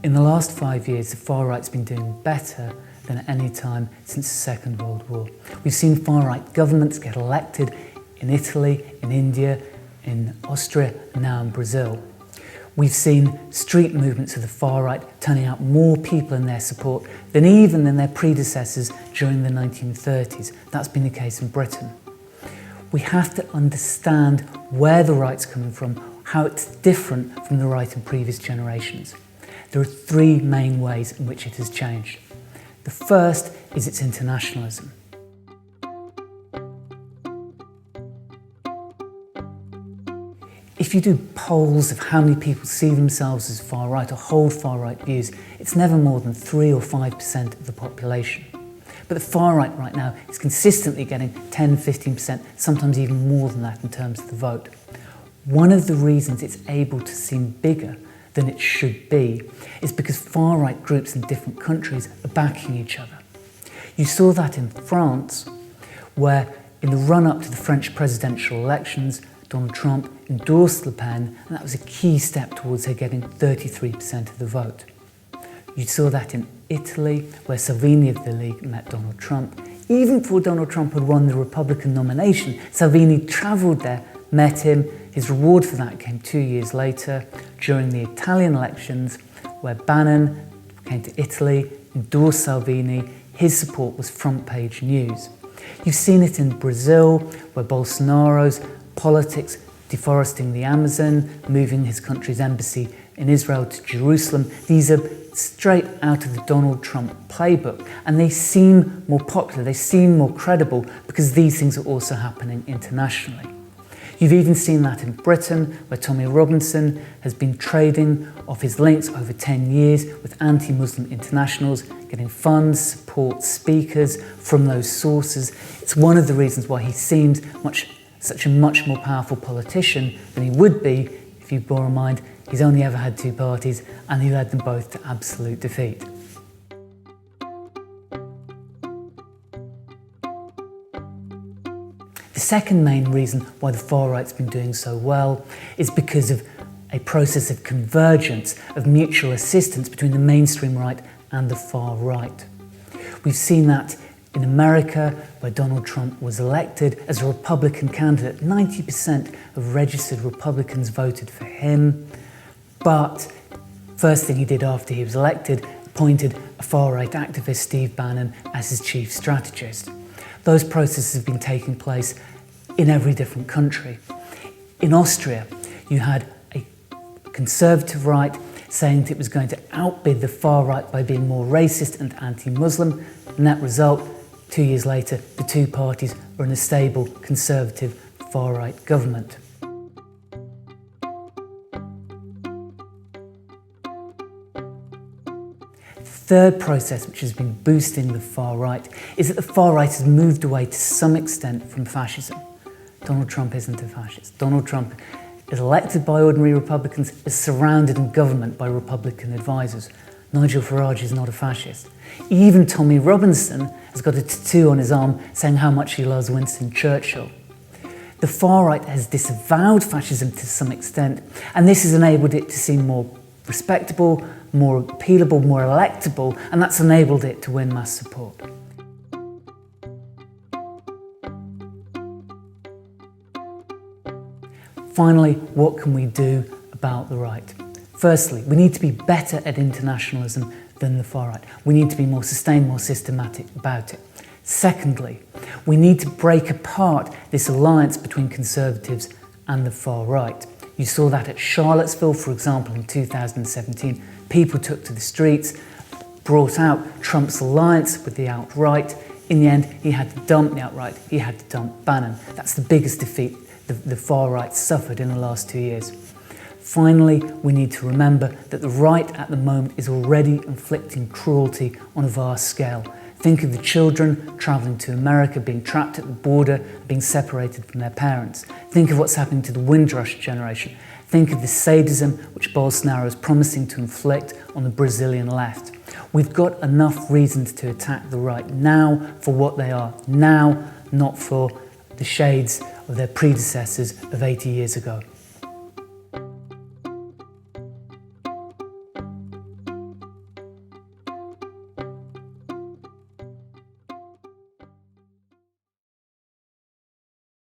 In the last 5 years, the far right's been doing better than at any time since the Second World War. We've seen far-right governments get elected in Italy, in India, in Austria, and now in Brazil. We've seen street movements of the far right turning out more people in their support than even in their predecessors during the 1930s. That's been the case in Britain. We have to understand where the right's coming from, how it's different from the right in previous generations. There are three main ways in which it has changed. The first is its internationalism. If you do polls of how many people see themselves as far right or hold far right views, it's never more than 3 or 5% of the population. But the far right now is consistently getting 10, 15%, sometimes even more than that in terms of the vote. One of the reasons it's able to seem bigger than it should be is because far right groups in different countries are backing each other. You saw that in France, where in the run-up to the French presidential elections, Donald Trump endorsed Le Pen, and that was a key step towards her getting 33% of the vote. You saw that in Italy, where Salvini of the League met Donald Trump. Even before Donald Trump had won the Republican nomination, Salvini travelled there, met him. His reward for that came 2 years later, during the Italian elections, where Bannon came to Italy, endorsed Salvini. His support was front-page news. You've seen it in Brazil, where Bolsonaro's politics, deforesting the Amazon, moving his country's embassy in Israel to Jerusalem. These are straight out of the Donald Trump playbook, and they seem more popular, they seem more credible because these things are also happening internationally. You've even seen that in Britain, where Tommy Robinson has been trading off his links over 10 years with anti-Muslim internationals, getting funds, support, speakers from those sources. It's one of the reasons why he seems such a much more powerful politician than he would be if you bore in mind he's only ever had two parties and he led them both to absolute defeat. The second main reason why the far right's been doing so well is because of a process of convergence, of mutual assistance between the mainstream right and the far right. We've seen that in America, where Donald Trump was elected as a Republican candidate. 90% of registered Republicans voted for him, but first thing he did after he was elected, appointed a far-right activist, Steve Bannon, as his chief strategist. Those processes have been taking place in every different country. In Austria, you had a conservative right saying that it was going to outbid the far right by being more racist and anti-Muslim. Net result, 2 years later, the two parties are in a stable, conservative, far-right government. The third process which has been boosting the far right is that the far right has moved away to some extent from fascism. Donald Trump isn't a fascist. Donald Trump is elected by ordinary Republicans, is surrounded in government by Republican advisors. Nigel Farage is not a fascist. Even Tommy Robinson has got a tattoo on his arm saying how much he loves Winston Churchill. The far right has disavowed fascism to some extent, and this has enabled it to seem more respectable, more appealable, more electable, and that's enabled it to win mass support. Finally, what can we do about the right? Firstly, we need to be better at internationalism than the far right. We need to be more sustained, more systematic about it. Secondly, we need to break apart this alliance between conservatives and the far right. You saw that at Charlottesville, for example, in 2017. People took to the streets, brought out Trump's alliance with the alt-right. In the end, he had to dump the alt-right. He had to dump Bannon. That's the biggest defeat the far right suffered in the last 2 years. Finally, we need to remember that the right at the moment is already inflicting cruelty on a vast scale. Think of the children travelling to America, being trapped at the border, being separated from their parents. Think of what's happening to the Windrush generation. Think of the sadism which Bolsonaro is promising to inflict on the Brazilian left. We've got enough reasons to attack the right now for what they are now, not for the shades of their predecessors of 80 years ago.